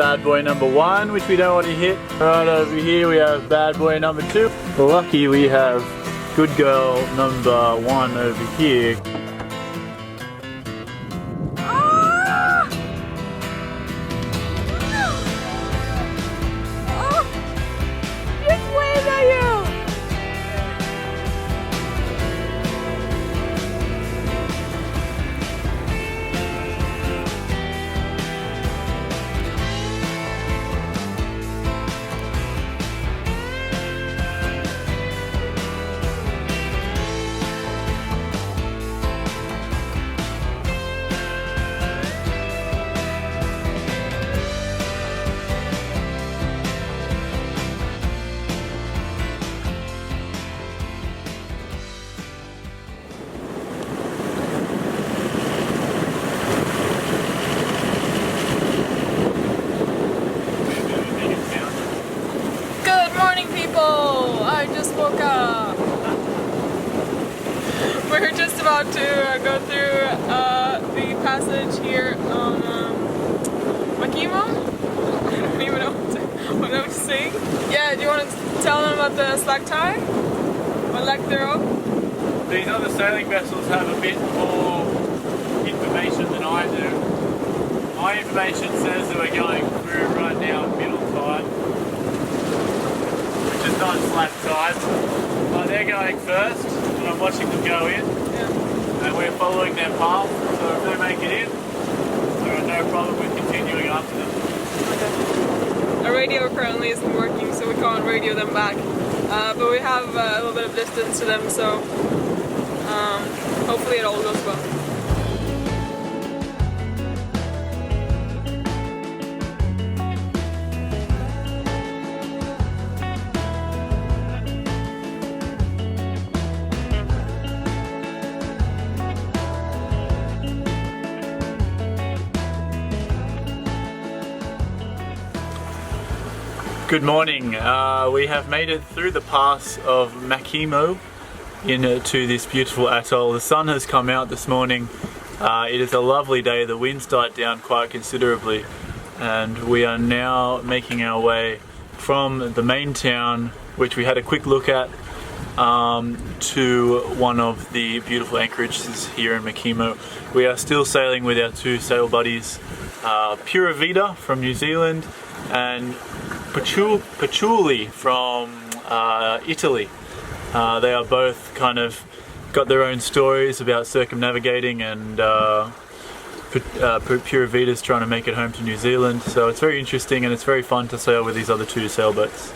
bad boy number 1, which we don't want to hit. Right over here we have bad boy number 2. Lucky we have good girl number 1 over here. I just woke up. We're just about to go through the passage here on Makemo. I don't even know what I'm saying. Yeah, do you want to tell them about the slack tie? Or lack thereof? These other sailing vessels have a bit more information than I do. My information says that we're going through right now middle tide, which is not slack tide, but they're going first and I'm watching them go in, and we're following their path, so if they make it in, there are no problem with continuing after them. Okay. Our radio currently isn't working, so we can't radio them back, but we have a little bit of distance to them, so hopefully it all goes well. Good morning. We have made it through the pass of Makemo into this beautiful atoll. The sun has come out this morning. It is a lovely day. The winds died down quite considerably, and we are now making our way from the main town, which we had a quick look at, to one of the beautiful anchorages here in Makemo. We are still sailing with our two sail buddies, Merewether from New Zealand and Patchouli from Italy. They are both kind of got their own stories about circumnavigating, and Merewether's trying to make it home to New Zealand. So it's very interesting and it's very fun to sail with these other two sailboats.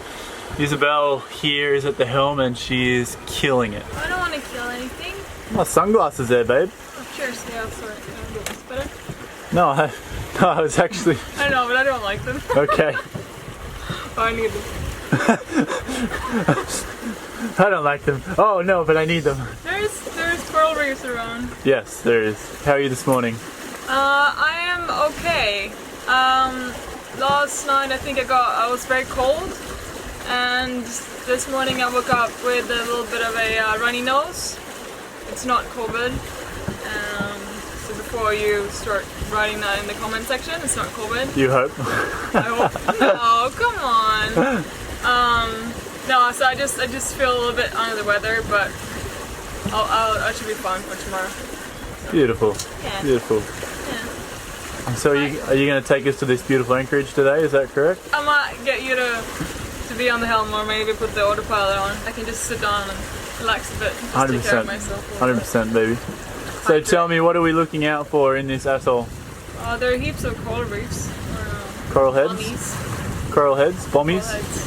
Isabel here is at the helm and she is killing it. I don't want to kill anything. Oh, sunglasses there, babe. Oh, cheers. Yeah, sorry. It's better. No, I was actually... I know, but I don't like them. Okay. Oh, I need them. I don't like them. Oh no, but I need them. There's coral reefs around. Yes, there is. How are you this morning? I am okay. Last night I think I was very cold, and this morning I woke up with a little bit of a runny nose. It's not COVID. So before you start writing that in the comment section, it's not COVID. You hope? I hope. No, come on. No, so I just feel a little bit under the weather, but I should be fine for tomorrow. So. Beautiful. Yeah. Beautiful. Yeah. So are you going to take us to this beautiful anchorage today? Is that correct? I might get you to be on the helm, or maybe put the autopilot on. I can just sit down and relax a bit. Just 100%. take care of myself. 100%, baby. So tell me, what are we looking out for in this atoll? There are heaps of coral reefs. Coral heads? Bommies. Coral heads? Bommies? Coral heads.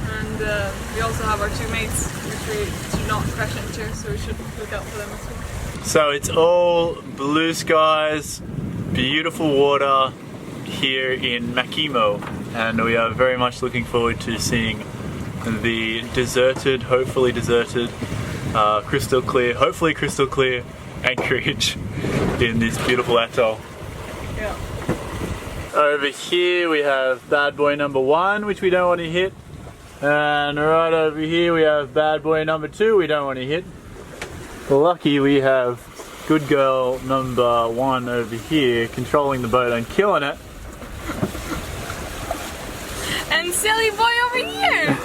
And we also have our two mates, which we should not crash into, so we should look out for them as well. So it's all blue skies, beautiful water here in Makemo, and we are very much looking forward to seeing the deserted, hopefully deserted, crystal clear, hopefully crystal clear anchorage in this beautiful atoll. Yeah. Over here we have bad boy number 1, which we don't want to hit, and right over here we have bad boy number 2 we don't want to hit. Lucky we have good girl number 1 over here controlling the boat and killing it. and silly boy over here.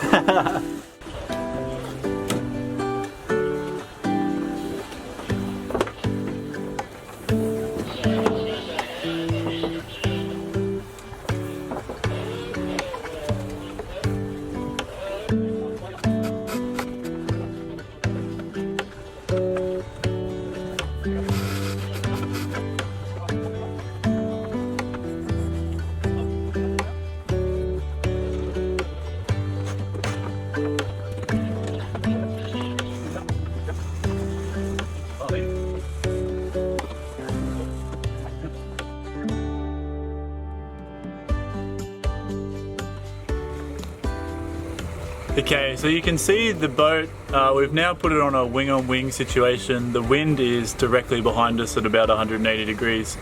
Okay, so you can see the boat, we've now put it on a wing-on-wing situation. The wind is directly behind us at about 180 degrees.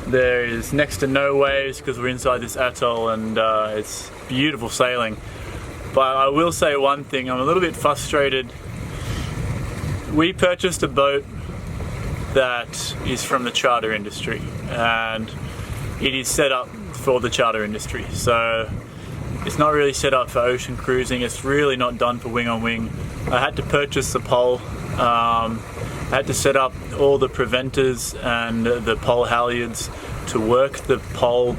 There is next to no waves because we're inside this atoll, and it's beautiful sailing. But I will say one thing, I'm a little bit frustrated. We purchased a boat that is from the charter industry, and it is set up for the charter industry. So it's not really set up for ocean cruising. It's really not done for wing on wing. I had to purchase the pole. I had to set up all the preventers and the pole halyards to work the pole,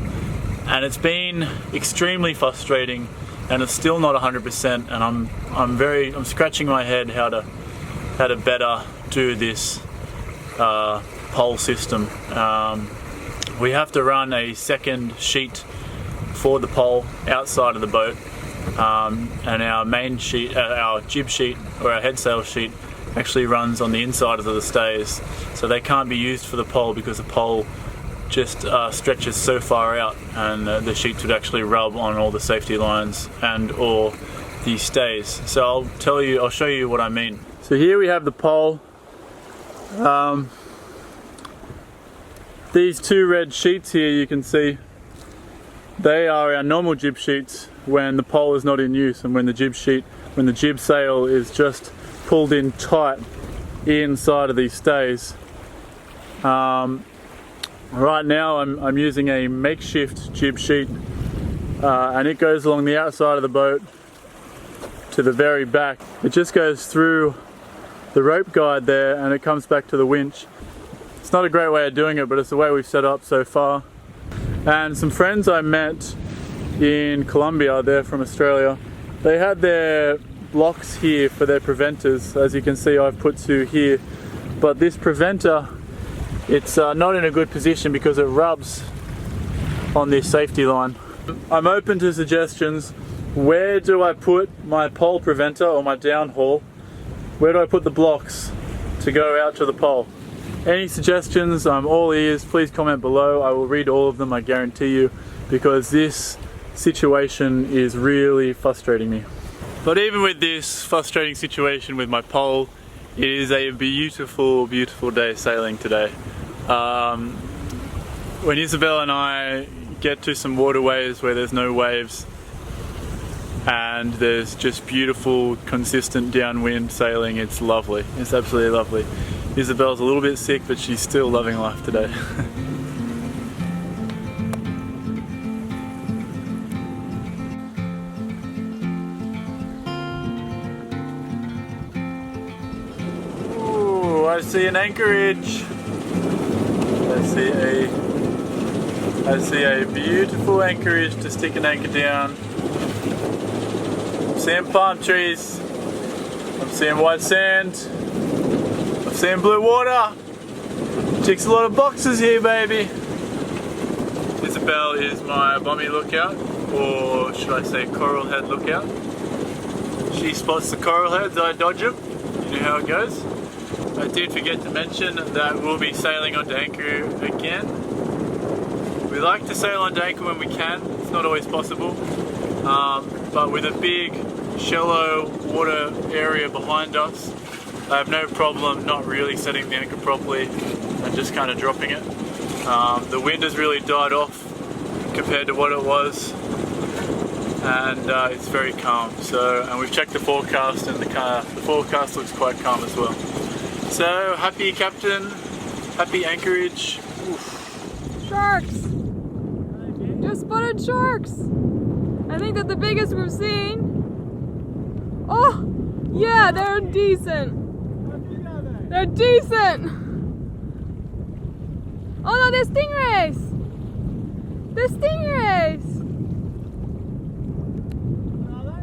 and it's been extremely frustrating, and it's still not 100%. And I'm scratching my head how to better do this pole system. We have to run a second sheet for the pole outside of the boat, and our main sheet, our jib sheet or our head sail sheet actually runs on the inside of the stays, so they can't be used for the pole because the pole just stretches so far out, and the sheets would actually rub on all the safety lines and or the stays. So I'll show you what I mean. So here we have the pole. These two red sheets here, you can see, they are our normal jib sheets when the pole is not in use, and when the jib sail is just pulled in tight inside of these stays. Right now I'm using a makeshift jib sheet, and it goes along the outside of the boat to the very back. It just goes through the rope guide there and it comes back to the winch. It's not a great way of doing it, but it's the way we've set up so far. And some friends I met in Colombia, they're from Australia, they had their blocks here for their preventers. As you can see, I've put two here, but this preventer, it's not in a good position because it rubs on this safety line. I'm open to suggestions. Where do I put my pole preventer or my downhaul? Where do I put the blocks to go out to the pole? Any suggestions? I'm all ears. Please comment below. I will read all of them, I guarantee you, because this situation is really frustrating me. But even with this frustrating situation with my pole, it is a beautiful, beautiful day sailing today. When Isabel and I get to some waterways where there's no waves and there's just beautiful, consistent downwind sailing, it's lovely. It's absolutely lovely. Isabel's a little bit sick, but she's still loving life today. Ooh, I see an anchorage. I see a beautiful anchorage to stick an anchor down. I'm seeing palm trees. I'm seeing white sand. I'm seeing blue water. Ticks a lot of boxes here, baby. Isabel is my bommy lookout, or should I say coral head lookout. She spots the coral heads, I dodge them. You know how it goes. I did forget to mention that we'll be sailing onto anchor again. We like to sail onto anchor when we can. It's not always possible. But with a big, shallow water area behind us, I have no problem not really setting the anchor properly and just kind of dropping it. The wind has really died off compared to what it was, and it's very calm. And we've checked the forecast, and the forecast looks quite calm as well. So happy captain, happy anchorage. Oof. Sharks! Just spotted sharks! I think that's the biggest we've seen. Oh, yeah, they're decent. They're decent. Oh no, there's stingrays. There's stingrays.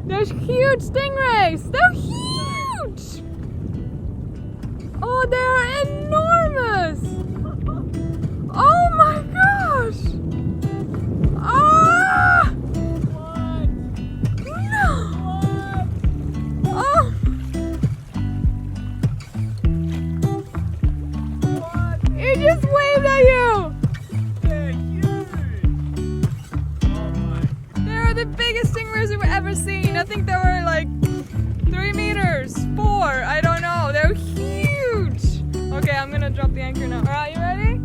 There's huge stingrays. They're huge. Oh, they're enormous. Oh my gosh. Ah! No. Oh. He just waved at you. They're huge. Oh my. They're the biggest stingrays we've ever seen. I think they were like 3 meters, 4. I don't know. They're huge. Okay, I'm gonna drop the anchor now. Alright, you ready?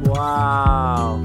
Wow.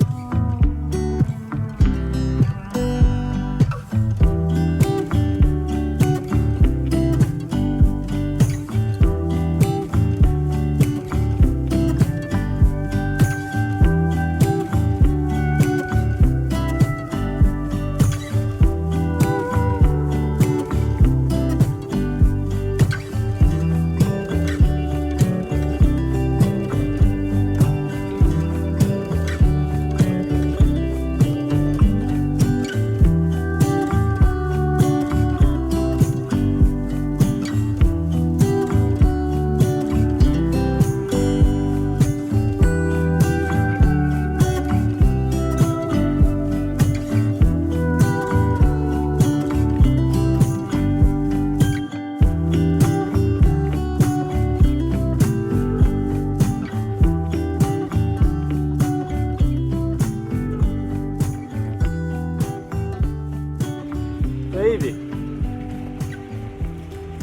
Baby,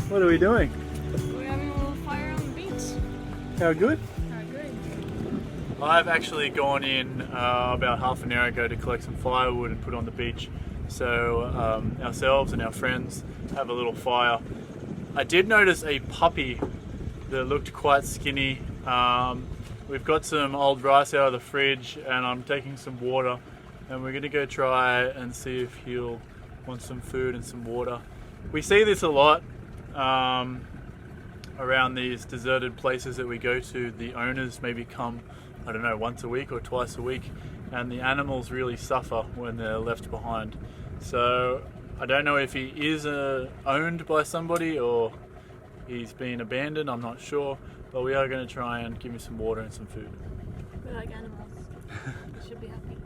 what are we doing? We're having a little fire on the beach. How good? Good. I've actually gone in about half an hour ago to collect some firewood and put on the beach, so ourselves and our friends have a little fire. I did notice a puppy that looked quite skinny. We've got some old rice out of the fridge and I'm taking some water and we're gonna go try and see if he'll want some food and some water. We see this a lot around these deserted places that we go to. The owners maybe come, I don't know, once a week or twice a week, and the animals really suffer when they're left behind. So I don't know if he is owned by somebody or he's been abandoned, I'm not sure, but we are going to try and give him some water and some food. We like animals. They should be happy.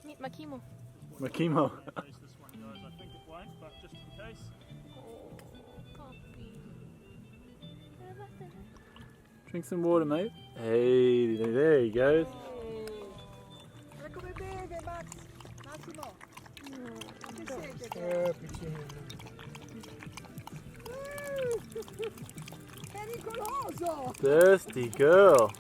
Meet Makemo. Makemo. This one goes. I think it won't, but just in case. Oh, puppy. Drink some water, mate. Hey, there he goes. Ecco bebè, Massimo. Pericoloso! Thirsty girl.